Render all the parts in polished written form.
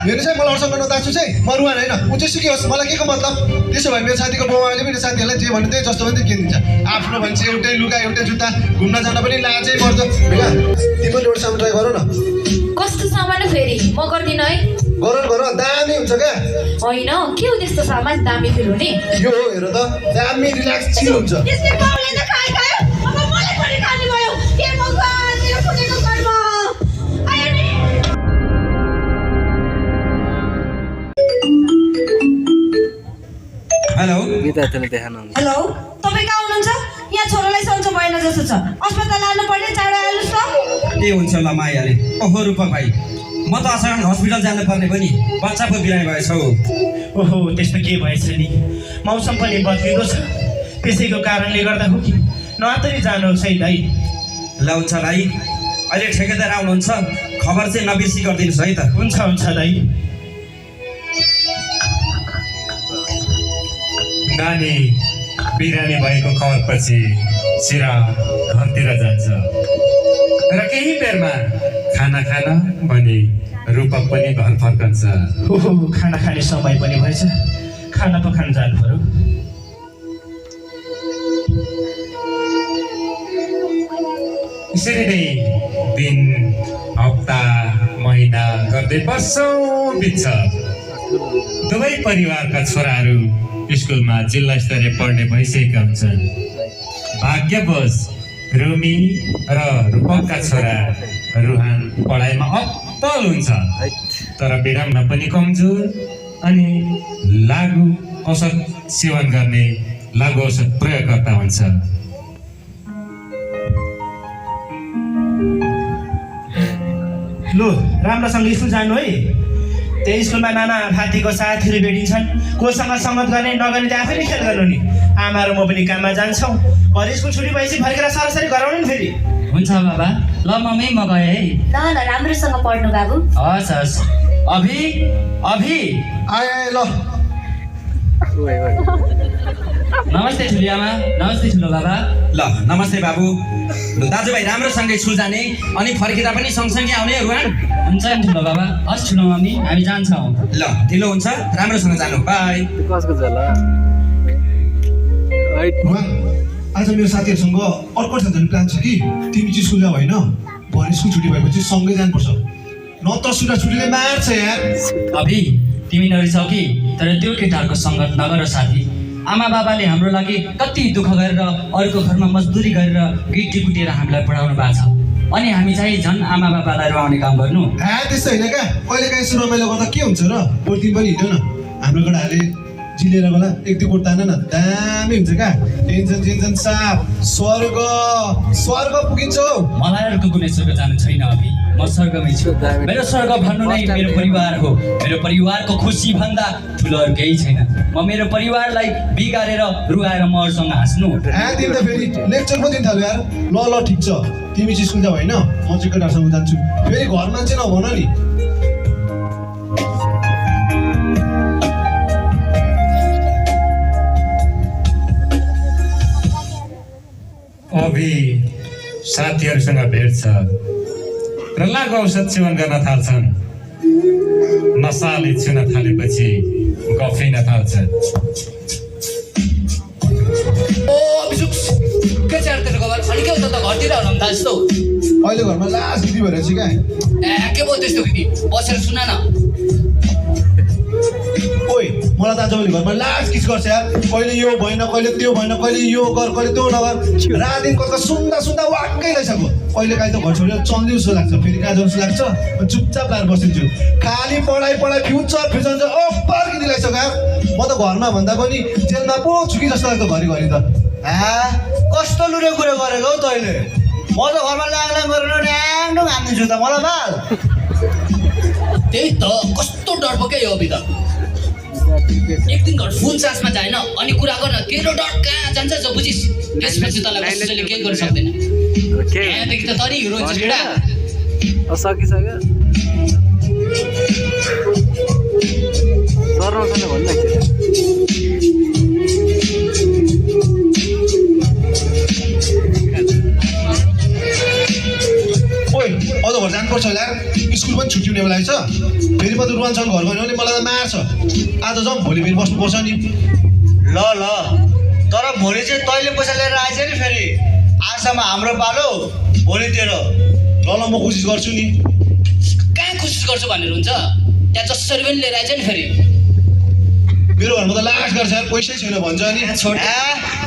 मेरो चाहिँ मलाई अरूसँग नदासु चाहिँ म रुवान होइन ऊ चाहिँ सिकियोस् मलाई के को मतलब त्यसो भए मेरो साथीको बाउआमाले मेरो साथीहरूलाई जे भन्नु त्यही जस्तो पनि के दिन्छ आफ्नो भन्छ एउटै लुगा एउटै जुत्ता घुम्न जान पनि लाजै पर्छ भैया तिमीले एउटा सामान ट्राई गर न कस्तो सामान फेरि म गर्दिनँ है गर दामी हुन्छ क्या होइन के हो त्यस्तो सामान दामी फेरि हुने यो हेर त दामी रिल्याक्स चिल हुन्छ त्यसले बाउले त खायो अब मलाई पनि खानु भयो के भगवान मेरो फुटेको कर्म आयो नि हेलो विद्यार्थीले देखाउनु हेलो तपाईँ कहाँ हुनुहुन्छ यहाँ छोरालाई सन्चो भएन जस्तो छ अस्पताल लानु पर्ने चाँडो आउनुहोस् त के हुन्छ ल मायाले ओहो रूपक भाइ म त अचानक हस्पिटल जानुपर्ने पनि बच्चा पो बिरामी भएछ हौ ओहो त्यस्तो के भएछ नि मौसम पनि बदलिँदो छ त्यसैको कारणले गर्दा हो कि नआतरी जानुहोस् है दाइ ल हुन्छ भाइ अहिले ठेकेदार आउनुहुन्छ खबर चाहिँ नबिर्सी गरिदिनुहोस् है त हुन्छ दाइ नानी बिरामी भएको खबरपछि सिरा घरतिर जान्छ र केही बेरमा खाना खान भने रूपक पनि घर फर्कन्छ ओहो खाना खाने समय पनि भएछ खाना पकाउन जानु पर्यो यसरी नै दिन हप्ता महिना गर्दै वर्षौँ बित्छ दुवै परिवारका छोराहरू स्कुलमा जिल्ला स्तरीय पढ्ने भइसकेका हुन्छन् भाग्यवश रुमी र रूपकका छोरा रुहान पढाइमा अब्बल हुन्छ तर बिराममा पनि कमजोर अनि लागु औषध सेवन गर्ने लागु औषध प्रयोगकर्ता हुन्छ लु राम्रोसँग स्कुल जानु है त्यही स्कुलमा नाना भातीको साथीहरू भेटिन्छन् कोसँग सङ्गत गर्ने नगर्ने त्यहाँ आफैले खेल गर्नु नि आमा र म पनि काममा जान्छौँ भरे स्कुल छुट्टी भएपछि फर्केर सरसरी गराउनु नि फेरि हुन्छ बाबा ल मम्मी म गएँ है ल राम्रोसँग पढ्नु बाबु हस् अभि आए ल नमस्ते ठुली आमा नमस्ते ठुलो बाबा ल नमस्ते बाबु ल दाजुभाइ राम्रोसँगै स्कुल जाने अनि फर्किँदा पनि सँगसँगै आउने रुहान हुन्छ नि ठुलो बाबा हस् ठुलो मम्मी हामी जान्छौँ ल ढिलो हुन्छ राम्रोसँग जानु बाई कसको छ ल रुवान आज मेरो साथीहरूसँग अर्को ठाउँ जाने प्लान छ कि तिमी चाहिँ स्कुल जाऊ होइन भरे स्कुल छुट्टी भएपछि सँगै जानुपर्छ न त छुट्टीले मार्छ यार अभि तिमी नरिसाउ कि तर त्यो केटाहरूको सङ्गत नगर साथी आमा बाबाले हाम्रो लागि कति दुःख गरेर अरूको घरमा मजदुरी गरेर गिटी कुटेर हामीलाई पढाउनु भएको छ अनि हामी चाहिँ झन् आमा बाबालाई रुवाउने काम गर्नु त्यस्तो होइन क्या कहिले काहीँ यसो रमाइलो गर्दा के हुन्छ र पोर्ति पनि हिँड्यो न हाम्रो केटाहरूले जिलेर गला एक दुई कोट तान न दामी हुन्छ क्या टेन्सन साफ स्वर्ग पुगिन्छ हौ मलाई अर्को कुनै स्वर्ग जानु छैन अभि म स्वर्गमै छु मेरो स्वर्ग भन्नु नै मेरो परिवार हो मेरो परिवारको खुसी भन्दा ठुलो अरू केही छैन म मेरो परिवारलाई बिगारेर रुगाएर म अरूसँग हाँस्नु तिमी त फेरि लेक्चर पो दिन थाल्यो यार ल ठिक छ तिमी चाहिँ स्कुल जाऊ होइन म चाहिँ केटाहरूसँग जान्छु फेरि घर मान्छे नभन नि अभि साथीहरूसँग भेट्छ र लागु औषध सेवन गर्न थाल्छन् नसाले छुन थालेपछि गफिन थाल्छ अहिले घरमा लास्ट दिदी भएर चाहिँ क्या के भयो त्यस्तो बसेर सुन न ओइ मलाई त आजभोलि घरमा लास्ट किस गर्छ यार कहिले यो भएन कहिले त्यो भएन कहिले यो गर कहिले त्यो नगर रात दिन कता सुन्दा वाक्कै लागिसक्यो कहिले काहीँ त घर छोडेर चल्दियो जस्तो लाग्छ फेरि कहाँ जाउँ जस्तो लाग्छ चुपचाप लाएर बसिन्छु खाली पढाइ फ्युचर पर्खिँदै लागिसक्यो यार म त घरमा भन्दा पनि जेलमा पो छु कि जस्तो लाग्छ घरिघरि त कस्तो लुरे कुरो गरेको हौ तैँले म त घरमा ल्याङ गरेर ड्याङडुङ हान्दिन्छु त मलाई बाल त्यही त कस्तो डरपकै हो अभि त एक दिन घर फुल चार्जमा जाएन अनि कुरा गर्न तेरो डर कहाँ जान्छ जो बुझिस् त्यसपछि तँलाई कसैले केही गर्न सक्दैन यहाँदेखि त तरी हिरो हुन्छ केटा सकिसक्यो सर्न भन्नु ओइ अझ घर जानुपर्छ होला स्कुल पनि छुट्टी हुने बेला छ फेरि म त रुवानसँग घर घर गयो भने मलाई त मार्छ आज जाउँ भोलि फेरि बस्नुपर्छ नि ल ल तर भोलि चाहिँ तैँले पैसा लिएर आएछ नि फेरि आजसम्म हाम्रो पालो भोलि तेरो ल म कोसिस गर्छु नि कहाँ कोसिस गर्छु भनेर हुन्छ त्यहाँ जसरी पनि लिएर आइज नि फेरि मेरो घरमा त लाज गर्छ यार पैसै छैन भन्छ नि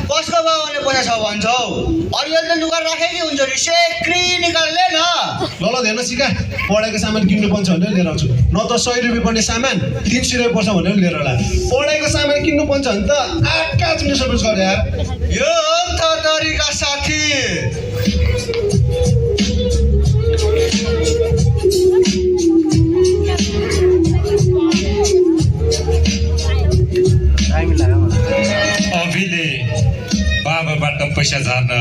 कसको बाबाले पैसा छ भन्छ हौ अलिअलि त लुगा राखेकै हुन्छ नि सेक्री निकाल्ने न ल धेर सिका पढाइको सामान किन्नु पर्छ भनेर लिएर आउँछु न त 100 रुपियाँ पर्ने सामान 300 रुपियाँ पर्छ भनेर लिएर होला पढाइको सामान किन्नु पर्छ भने त आकाश मिस सर्भिस गरे यार यो हो नि त तरिका साथी अभिले बाबाबाट पैसा झार्न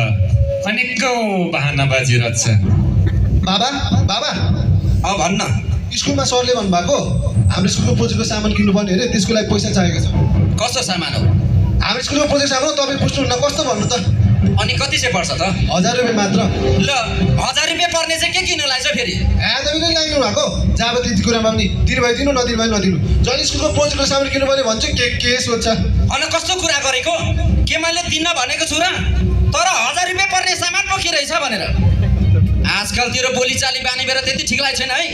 अनेकौँ बहानाबाजी रच्छ बाबा बाबा अब भन्न स्कुलमा सरले भन्नुभएको हाम्रो स्कुलको प्रोजेक्टको सामान किन्नुपर्ने अरे त्यसको लागि पैसा चाहिएको छ कस्तो सामान हो हाम्रो स्कुलको प्रोजेक्ट सामान हो तपाईँ बुझ्नुहुन्न कस्तो भन्नु त अनि कति चाहिँ पर्छ त 1000 रुपियाँ मात्र ल 1000 रुपियाँ पर्ने चाहिँ के किन्नु लाग्छ फेरि तपाईँले लाग्नु भएको जब त्यति कुरामा पनि दिनु भए दिनु नदिनु भए नदिनु जहिले स्कुलको प्रोजेक्टको सामान किन्नु पर्ने भन्छ के सोध्छ अनि कस्तो कुरा गरेको के मैले दिन्न भनेको छु र तर 1000 रुपियाँ पर्ने सामान पो के रहेछ भनेर आजकल तेरो बोलीचाली बानी बेर त्यति ठिक लागेको छैन है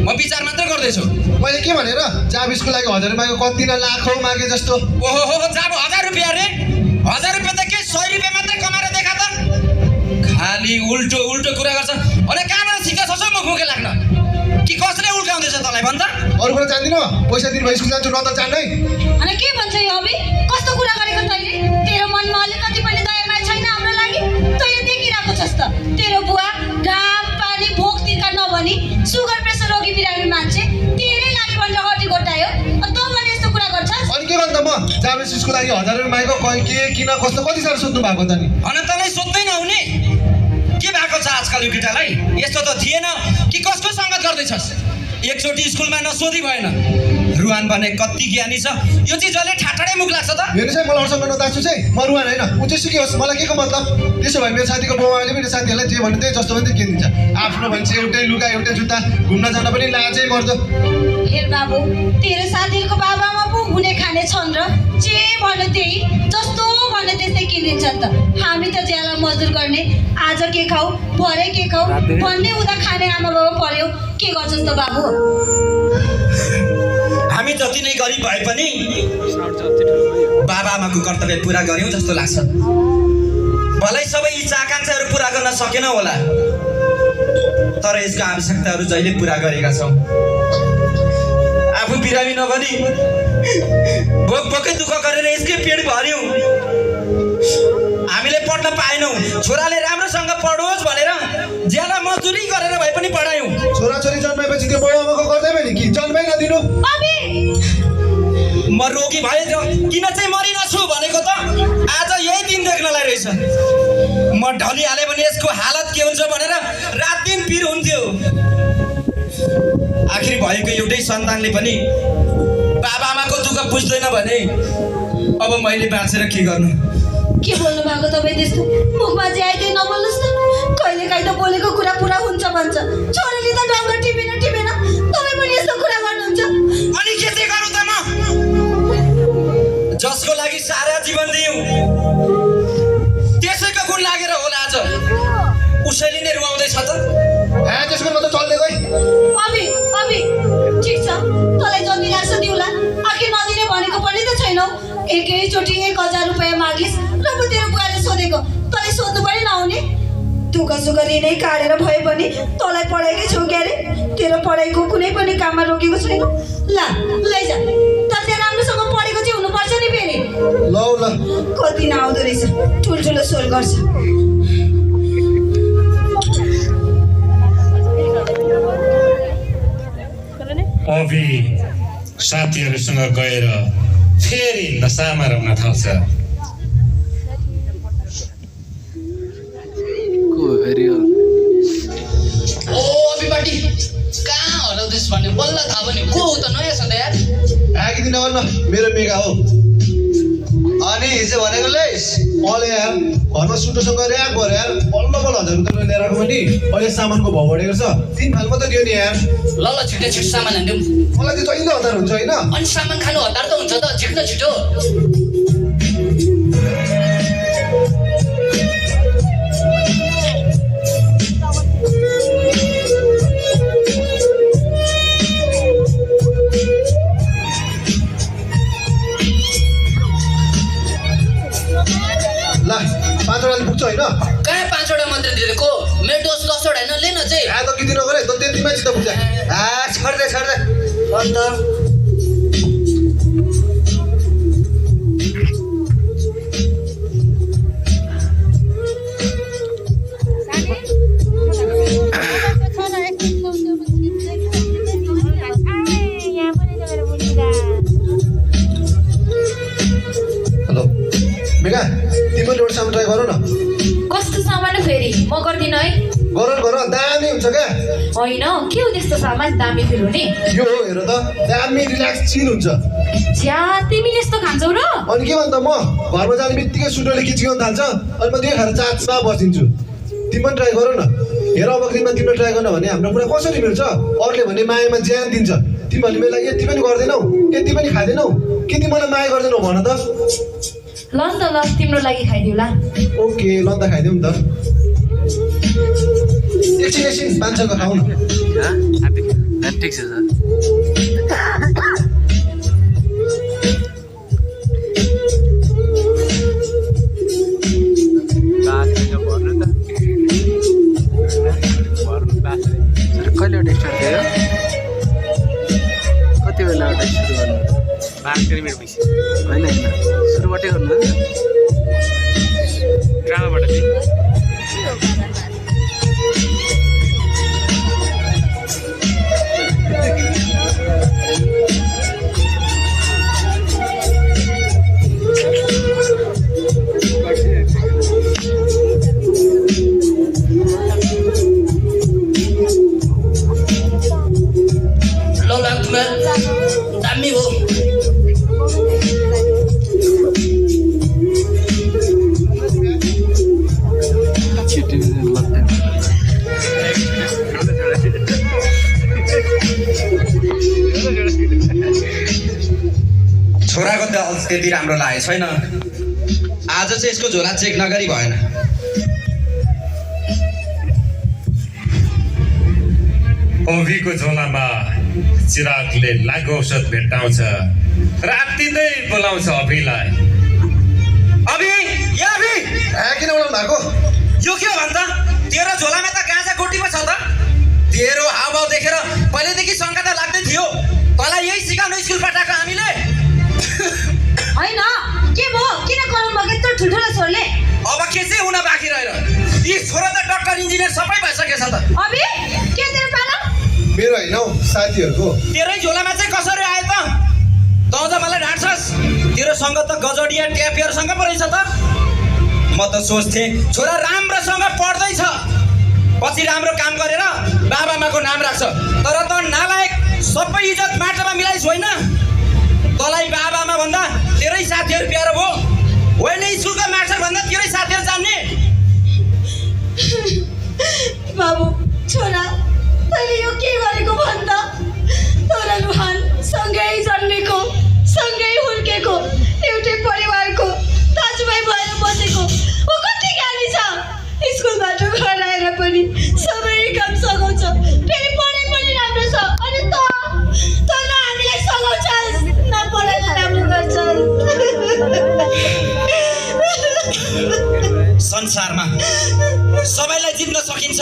म विचार मात्र गर्दैछु मैले के भनेर जाब स्कुल लागि 1000 रुपियाँको कति न लाखौँ मागे जस्तो ओहो हो जाब 1000 रुपियाँ रे 1000 रुपियाँ त के 100 रुपियाँ मात्र कमाएर देखा त खाली उल्टो उल्टो कुरा गर्छ अनि कहाँबाट सिकेछ सो मुखमुखे लाग्न कि कसले उल्काउँदैछ तँलाई भन्छ अरू कुरा जान्दिनँ पैसा दिनु भयो स्कुल जान्छु न त जान्दै अनि के भन्छ यो अबि कस्तो कुरा गरेको तैँले तेरो मनमा अलिकति पनि दया माया छैन हाम्रो लागि तैँले देखिरहेको छस् त तेरो बुवा घाम पानी भोक तिर्खा नभनी सुगर प्रेसर रोगी बिरामी मान्छे तेरै लागि भनेर हटी गोटायो तँ भने यस्तो कुरा गर्छस् अनि के भन्दा म जाब स्कुलको लागि 1000 रुपियाँ मागेको के किन कस्तो कति साह्रो सोध्नु भएको त नि अनि तँलाई सोध्दै नहुने के भएको छ आजकल यो केटालाई यस्तो त थिएन कि कसको सङ्गत गर्दैछस् एकचोटि स्कुलमा नसोधी भएन रुहान भने कति ज्ञानी छ यो चिज जसले ठाटाडै मुख लाग्छ त मेरो चाहिँ मलाई अरूसँग नदाछु चाहिँ म रुवान होइन ऊ चाहिँ सिकियोस् मलाई के को मतलब त्यसो भए मेरो साथीको बाउआले मेरो साथीहरूलाई जे भन्नु त्यही जस्तो पनि त्यही किनिदिन्छ आफ्नो भन्छ एउटै लुगा एउटै जुत्ता घुम्न जान पनि लाजै मर्दो हेर बाबु तेरो साथीहरूको बाबामा पो हुने खाने छन् र जे भन्यो त्यही जस्तो भन्यो त्यस्तै किनिदिन्छन् त हामी त ज्याला मजदुर गर्ने आज के खाऊ भरे के खाऊ भन्ने उता खाने आमा बाबा पर्यो के गर्छस् त बाबु हामी जति नै गरिब भए पनि बाबाआमाको कर्तव्य पुरा गर्यौँ जस्तो लाग्छ भलै सबै इच्छा आकाङ्क्षाहरू पुरा गर्न सकेन होला तर यसको आवश्यकताहरू जहिले पुरा गरेका छौँ आफू बिरामी नभनी भोक भोकै दुःख गरेर यसकै पेट भर्यौँ हामीले पढ्न पाएनौँ छोराले राम्रोसँग पढोस् भनेर ज्यादा मजदुरी गरेर भए पनि पढायौँ छोराछोरी जन्मेपछि त्यो बाउआमाको गर्दै नि कि जन्मै नदिनु म रोगी भए किन चाहिँ मरिनछु भनेको त आज यही दिन देख्नलाई रहेछ म ढलिहालेँ भने यसको हालत के हुन्छ भनेर रात दिन पिर हुन्थ्यो आखिर भएको एउटै सन्तानले पनि बाबाआमाको दुःख बुझ्दैन भने अब मैले बाँचेर के गर्नु के बोल्नु भएको तपाईँ त्यस्तो मुखमा जे आयो त्यही नबोल्नुहोस् न कहिले काहीँ त बोलेको कुरा पुरा हुन्छ भन्छ छोरीले त ढङ्ग टिपेन तपाईँ पनि यस्तो कुरा गर्नुहुन्छ अनि के चाहिँ गरौँ त म जसको लागि सारा जीवन दियौँ त्यसैको गुण लागेर होला आज उसैले नै रुवाउँदैछ त त्यसको म त चल्दै गई अबि ठिक छ तँलाई जति लाग्छ दिउला आखिर नदिने भनेको पनि त छैनौ एकैचोटि 1000 रुपियाँ मागिस् र पो तेरो बुवाले सोधेको तँलाई सोध्नु पनि नहुने दुःख सुख ऋणै काटेर भए पनि तँलाई पढाइकै छौ क्यारे तेरो पढाइको कुनै पनि काममा रोकेको छैन लैजा तर त्यहाँ राम्रोसँग पढेको चाहिँ हुनुपर्छ नि फेरि ल कति नआउँदो रहेछ ठुल्ठुलो स्वर गर्छ अभि साथीहरूसँग गएर फेरि नसामा रम्न थाल्छ ओ अभिपाटी कहाँ हराउँदैछ भन्ने बल्ल थाहा भयो नि को हो त नयाँ छ त यार आएकी दिन मेरो मेगा हो अनि हिजो भनेको लैस अहिले यार घरमा सुटोसँग ऱ्याक भएर यार बल्ल 1000 रुपियाँ लिएर आएको पनि अहिले सामानको भाउ बढेको छ 3 फाल मात्रै दियो नि यार ल छिटो छिटो सामान हानिदिउँ मलाई चाहिँ जहिले हतार हुन्छ होइन अनि सामान खानु हतार त हुन्छ त छिटो छिटो ल 5 वटा पुग्छ होइन कहाँ 5 वटा मात्रै दिएको मेरो डोज 10 वटा होइन लिन चाहिँ त किदिन गरे त त्यतिमै चित्त पुग्छ छोड्दै अन्त हेलो मेगा तिमीले एउटा सामान ट्राई गर न कस्तो सामान हो फेरि म गर्दिनँ है गर दामी हुन्छ क्या होइन के हो त्यस्तो सामान दामी फेरि हुने यो हो हेर त दामी रिल्याक्स चिल हुन्छ छ्या तिमीले यस्तो खान्छौ र अनि के भन्छ म घरमा जाने बित्तिकै सुटोले किचिन थाल्छ अनि म त्यही खाएर चाचमा बसिदिन्छु तिमी पनि ट्राई गर न हेर अब दिनमा तिमीले ट्राई गर्न भने हाम्रो कुरा कसरी मिल्छ अरूले भने मायामा ज्यान दिन्छ तिमीहरूले मेरो लागि यति पनि गर्दैनौ यति पनि खाँदैनौ के तिमीलाई माया गर्दैनौ भन त ल नि त ल तिम्रो लागि खाइदिउला ओके ल त खाइदिउँ नि त एकछिन 500 को खाऊ न ठिक छ सर कहिले एउटा स्टार्ट थियो कति बेला एउटा सुरु गर्नु 12 मिनट पछि होइन सुरुबाटै गर्नु ड्रामाबाट दामी हो छोराको त त्यति राम्रो लागेको छैन आज चाहिँ यसको झोला चेक नगरी भएन ओभीको झोलामा चिरागले लागु औषध भेट्टाउँछ राति नै बोलाउँछ अभिलाई अभि या अभि किन बोलाउनु भएको यो के हो भन्छ तेरो झोलामा त गाँजा गोटी पो छ त तेरो हावभाव देखेर पहिलेदेखि शङ्का त लाग्दै थियो तँलाई यही सिकाउनु स्कुल पठाएको हामीले होइन के भयो किन कराउनु भएको यत्रो ठुल्ठुलो छोरले अब के चाहिँ हुन बाँकी रहेर यी छोरा त डाक्टर इन्जिनियर सबै भइसकेछ त अबि के तेरो पालो मेरो होइन हौ साथीहरूको तेरै झोलामा चाहिँ कसरी आयो त तँ त मलाई ढाँट्छस् तेरोसँग त गजडिया ट्यापियरसँग पो रहेछ त म त सोच्थेँ छोरा राम्रोसँग पढ्दैछ पछि राम्रो काम गरेर बाबाआमाको नाम राख्छ तर त नालायक सबै इज्जत माटोमा मिलाइस् होइन तँलाई बाबाआमा भन्दा तेरै साथीहरू प्यारो भयो होइन स्कुलको मास्टर भन्दा तेरै साथीहरू जान्ने बाबु छोरा तैँले यो के गरेको भन् त तँलाई रुहान सँगै जन्मेको सँगै हुर्केको एउटै परिवारको दाजुभाइ भएर बसेको ऊ कति ज्ञानी छ स्कुलबाट घर आएर पनि सबै काम सघाउँछ फेरि पढाइ पनि राम्रो छ अनि त न हामीलाई सघाउँछस् न पढाइ राम्रो गर्छस् संसारमा सबैलाई जित्न सकिन्छ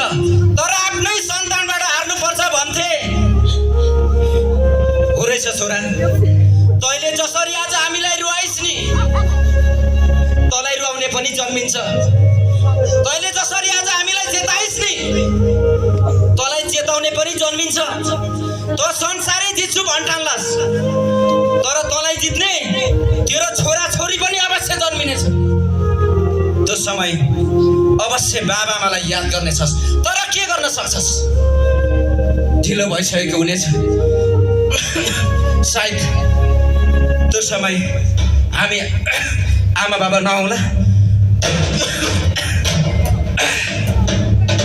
तर आफ्नै सन्तानबाट हार्नुपर्छ भन्थे हो रहेछ छोरा तैँले जसरी आज हामीलाई रुवाइस् नि तँलाई रुवाउने पनि जन्मिन्छ तैँले जसरी आज हामीलाई चेताइस् नि तँलाई चेताउने पनि जन्मिन्छ त संसारै जित्छु भन्ठान्लास् तर तँलाई जित्ने तेरो छोरा छोरी पनि अवश्य जन्मिनेछ त्यो समय अवश्य बाबाआमालाई याद गर्नेछस् तर के गर्न सक्छस् ढिलो भइसकेको हुनेछ सायद त्यो समय हामी आमा बाबा नहुँला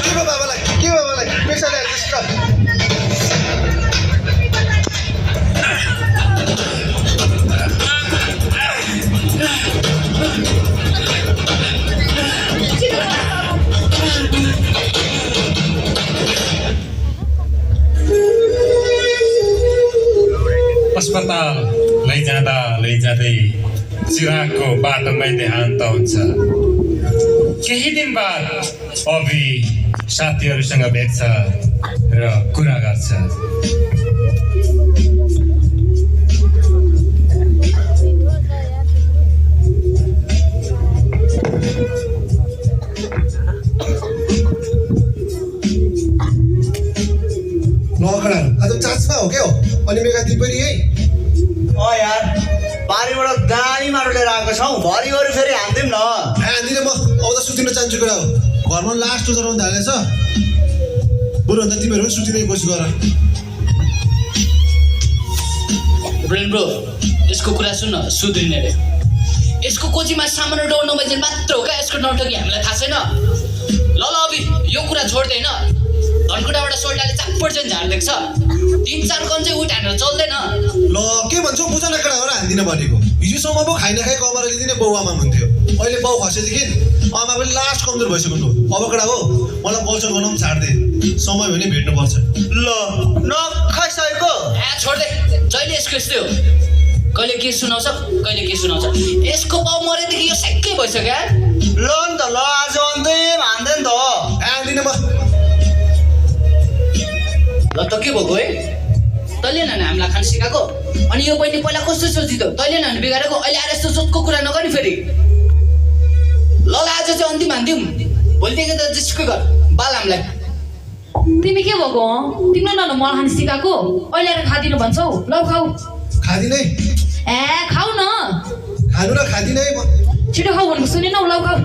के भयो बाबालाई पेसा ल्याएर डिस्टर्ब अस्पताल लैजाँदै चिरागको बाटोमै देहान्त हुन्छ। केही दिन बाद अभि साथीहरूसँग भेट्छ र कुरा गर्छ। नखडाहरू आज चाचमा हो क्या हो अनि मेगा ती पनि यही यार बारीबाट दामी माटो लिएर आएको छौँ भरिभरि फेरि हान्दिउँ न। हान्दिनँ म अब त सुतिन चाहन्छु कुरा हो घरमा लास्ट चलाउनु थालेछ बरुभन्दा तिमीहरू पनि सुतिनै कोसिस गर। ब्रो यसको कुरा सुन न सुध्रिने रे यसको कोचीमा सामान्य डोर नबैजेल मात्र हो क्या यसको नौटकी हामीलाई थाहा छैन। ल अभि यो कुरा छोड्दैन धनकुटाबाट सोल्टाले चाप्पड चाहिँ झार्देको छ 3-4 कन चाहिँ उठ हानेर चल्दैन। ल के भन्छौ बुझ न केटा हो र हान्दिनँ भनेको हिजोसम्म पो खाइ नखाइ कमरा लिदिने बाउ आमा हुन्थ्यो अहिले बाउ खसेदेखि आमा पनि लास्ट कमजोर भइसक्नु अब केटा हो मलाई कलचर गर्न पनि छाड्दे समय भने भेट्नुपर्छ। ल नखाइसकेको छोड्दे जहिले यसको यस्तै हो कहिले के सुनाउँछ कहिले के सुनाउँछ। यसको बाउ मरेदेखि यो सेक्कै भइसक्यो ल नि त ल आज अन्तिम हान्दैन त हान्दिनँ म ल त के भएको है तैँले न हामीलाई खान सिकाएको अनि यो बहिनी पहिला कस्तो सोचिदियो तैँले न बिगारेको अहिले आएर यस्तो सोचको कुरा नगर्ने फेरि। ल आज चाहिँ अन्तिम हान्दिउँ भोलिदेखि त जेसुकै गर बाल हामीलाई। तिमी के भएको हँ तिम्रो न मलाई खान सिकाएको अहिले आएर खादिनु भन्छौ ल खाऊ खादिनै ए खाऊ न खानु र खादिनै छिटो खाऊ भनेको सुनेन ल खाऊ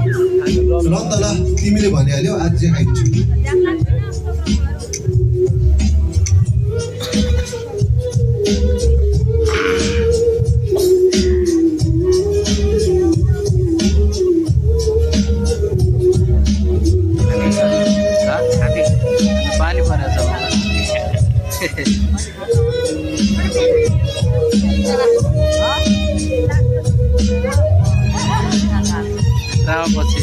ल त ल तिमीले भनिहाल्यौ आज जे खाइदिन्छु। पानी परेछ पछि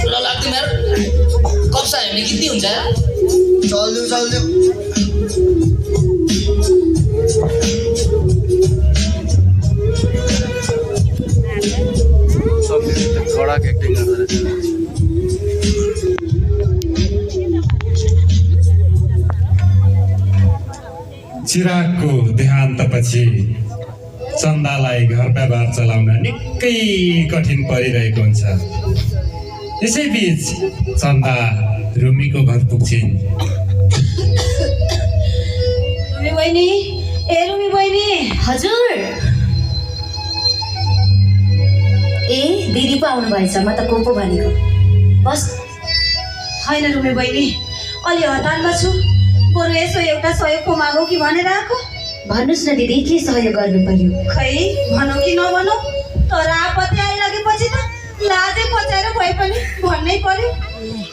ल लाग्दैन यार कप्सा हेर्ने किति हुन्छ चल्दिउँ कडक एक्टिङ गर्दो रहेछ। चिरागको देहान्तपछि चन्दालाई घर व्यवहार चलाउन निकै कठिन परिरहेको हुन्छ। यसैबीच चन्दा रुमीको घर पुग्छिन्। रुमी बहिनी ए रुमी बहिनी हजुर ए दिदी पो आउनु भएछ म त को पो भनेको बस। होइन रुमी बहिनी अलि हतारमा छु बरु यसो एउटा सहयोगको मागौ कि भनेर आएको। भन्नुहोस् न दिदी के सहयोग गर्नु पर्यो। खै भनौँ कि नभनौँ तर आपत्ति आइलागेपछि त लाजै पचाएर भए पनि भन्नै पर्यो।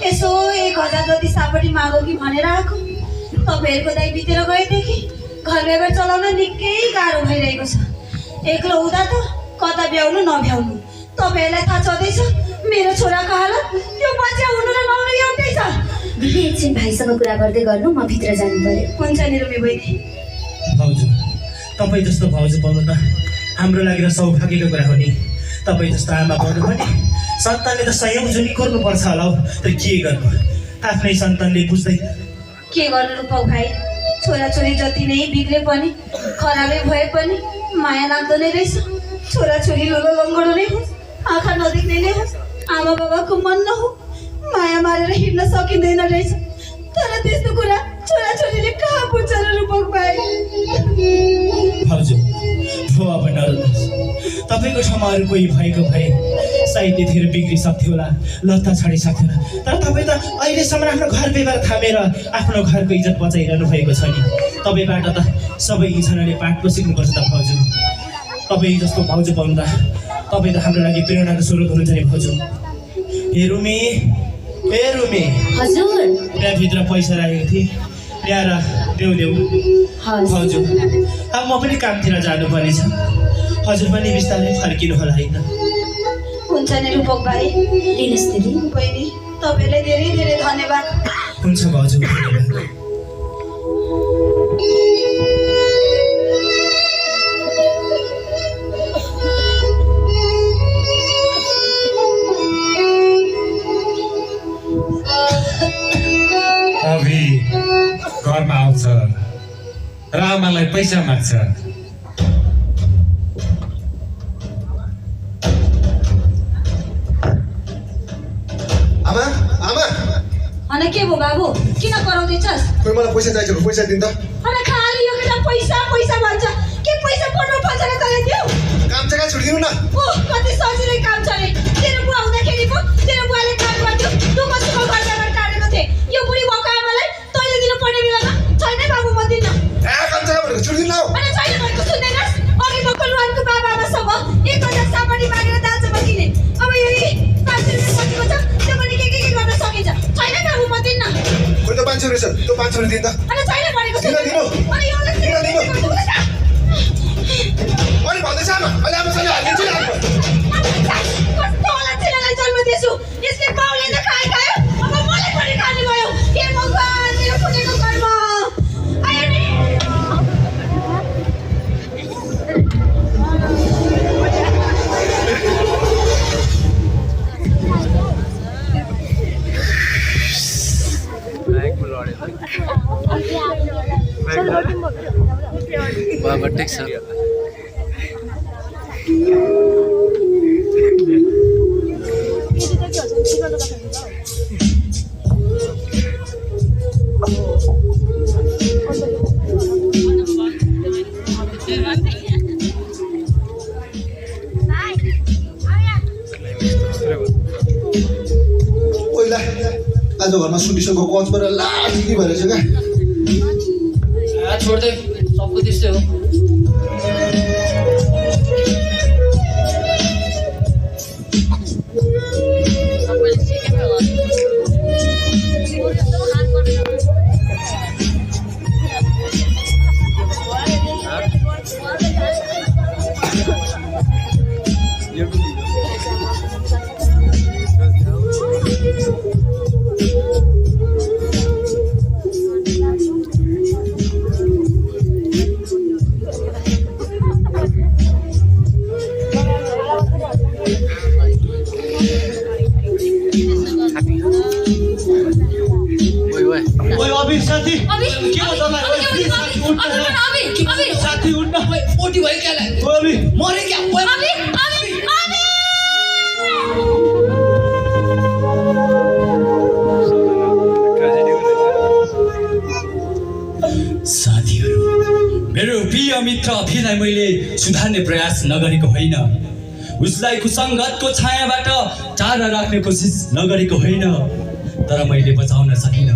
यसो 1000 जति सापटी मागौ कि भनेर आएको। तपाईँहरूको दाइ बितेर गएदेखि घर व्यवहार चलाउन निकै गाह्रो भइरहेको छ। एक्लो हुँदा त कता भ्याउनु नभ्याउनु तपाईँहरूलाई थाहा छँदैछ मेरो छोराको हालत त्यो बच्चा हुनु र नहुनु एउटै छ। दिदी एकछिन भाइसँग कुरा गर्दै गर्नु म भित्र जानु पर्यो। हुन्छ नि रुमी बहिनी। भाउजू तपाईँ जस्तो भाउजू पाउनु त हाम्रो लागि त सौभाग्यको कुरा हो नि। तपाईँ जस्तो आमा पाउनु पनि सन्तानले त संयोग जुनी गर्नुपर्छ होला हौ तर के गर्नु आफ्नै सन्तानले बुझ्दै के गर्नु रूपक भाइ छोराछोरी जति नै बिग्रे पनि खराबै भए पनि माया लाग्दो नै रहेछ। छोराछोरी लोलो लङ्गडो नै होस् आँखा नदेख्ने नै होस् आमा बाबाको मन नहो माया मारेर हिँड्न सकिँदैन रहेछ। तर त्यस्तो कुरा छोरा छोरीले कहाँ पुग्छ र रूपक भाइ भाउजू भो अब नरुनुहोस्। तपाईँको ठाउँमा अरू कोही भएको भए सायद यतिखेर बिग्रिसक्थ्यो होला, लत्ता छाडिसक्थ्यो होला। तर तपाईँ त अहिलेसम्म आफ्नो घर व्यवहार थामेर आफ्नो घरको इज्जत बचाइरहनु भएको छ नि। तपाईँबाट त सबै इच्छाले पाठ पो सिक्नुपर्छ त भाउजू। तपाईँ जस्तो भाउजू पाउँदा तपाईँ त हाम्रो लागि प्रेरणाको स्रोत हुनुहुन्छ नि भाउजू। ए रुमी हजुर त्यहाँभित्र पैसा राखेको थिएँ, ल्याएर देऊ भाउजू। अब म पनि कामतिर जानुपर्ने छ, हजुर पनि बिस्तारै फर्किनु होला होइन? हुन्छ नि रूपक भाइ। लिनुहोस् दिदी। बहिनी तपाईँलाई धेरै धेरै धन्यवाद। हुन्छ भाउजू, धन्यवाद। अभि घरमा आउँछ र आमालाई पैसा माग्छ। आमा आमा अनि के भयो बाबु, किन कराउँदैछस्? खोइ मलाई पैसा चाहिएको, पैसा दिन त। अनि खाली यो केटा पैसा पैसा भन्छ, के पैसा पर्नु पर्छ र तँलाई दिउ? काम चाहिँ कहाँ छुट्टिनु न। ओह कति सजिलै काम छ नि। तेरो बुवा हुँदाखेरि पो तेरो बुवाले काम गर्थ्यो, दुःख सुख गर्दा टाढेको थिए। यो बुढी भएको आमालाई तैँले दिनु पर्ने बेलामा छैन बाबु, म दिन्न। काम चाहिँ भनेको छुट्टिनु न। अनि छैन भनेको सुन्दैनस्? अघि भर्खर रुवानको बाबा आमासँग 1000 सापटी मागेर दालचामल किने। अब यो 500 रुपियाँ बचेको छ, त्यो पनि के गर्न सकिन्छ? छैन बाबु, म दिन्न। खोइ त 500 रहेछ, त्यो 500 दिन त। अनि छैन भनेको किन दिनु? अनि यो अनि भन्दैछ आमा, अहिले आमासँग हालिदिन्छु नि आमा। कस्तो होला छिरालाई जन्म दिएछु, यसले बाउले त खायो, अब मलाई पनि खाने भयो। हे भगवान्, मेरो फुटेको कर्म। आयो नि। बाबा टेक छ। पहिला आज घरमा सुटिसकेको कच पर लास्ट के भइरहेछ क्या। छोड्दै सबको त्यस्तै हो। अभि साथी अभि के हो तपाईहरु? प्लिज साथी उठ्नु। अभि साथी उठ्नु। मोटी भयो क्या लाई? ओ अभि मरे क्या? साथीहरू, मेरो प्रिय मित्र अभिलाई मैले सुधार्ने प्रयास नगरेको होइन, उसलाई कुसङ्गतको छायाबाट टाढा राख्ने कोसिस नगरेको होइन, तर मैले बचाउन सकिनँ।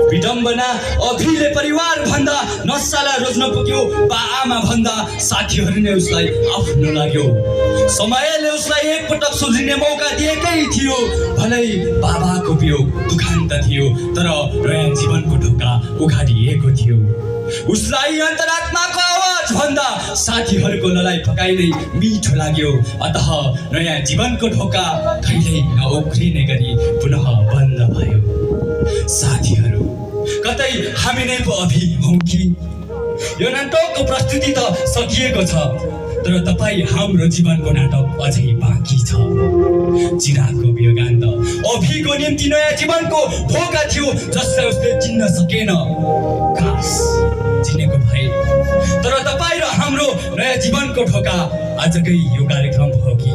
विडम्बना अभिले परिवार भन्दा नसाला रोज्न पुग्यो, बा आमा भन्दा साथीहरू नै उसलाई आफ्नो लाग्यो। समयले उसलाई एकपटक सुध्रिने मौका दिएकै थियो, भलै बाबाको वियोग दुखान्त थियो, तर नयाँ जीवनको ढोका उघाडिएको थियो। उसलाई अन्तरात्माको आवाज भन्दा साथीहरूको लडाई फकाइ नै मिठो लाग्यो, अतः नयाँ जीवनको ढोका कहिल्यै नउघ्रिने गरी पुनः बन्द भयो। साथीहरू, कतै हामी नै पो अभि हौँ कि? यो नाटकको प्रस्तुति त सकिएको छ, तर तपाईँ हाम्रो जीवनको नाटक अझै बाँकी छ। चिरागको वियोगान्त अभिको निम्ति नयाँ जीवनको ढोका थियो, जसलाई उसले चिन्न सकेन। काश चिनेको भए, तर तपाईँ र हाम्रो नयाँ जीवनको ढोका आजकै यो कार्यक्रम हो कि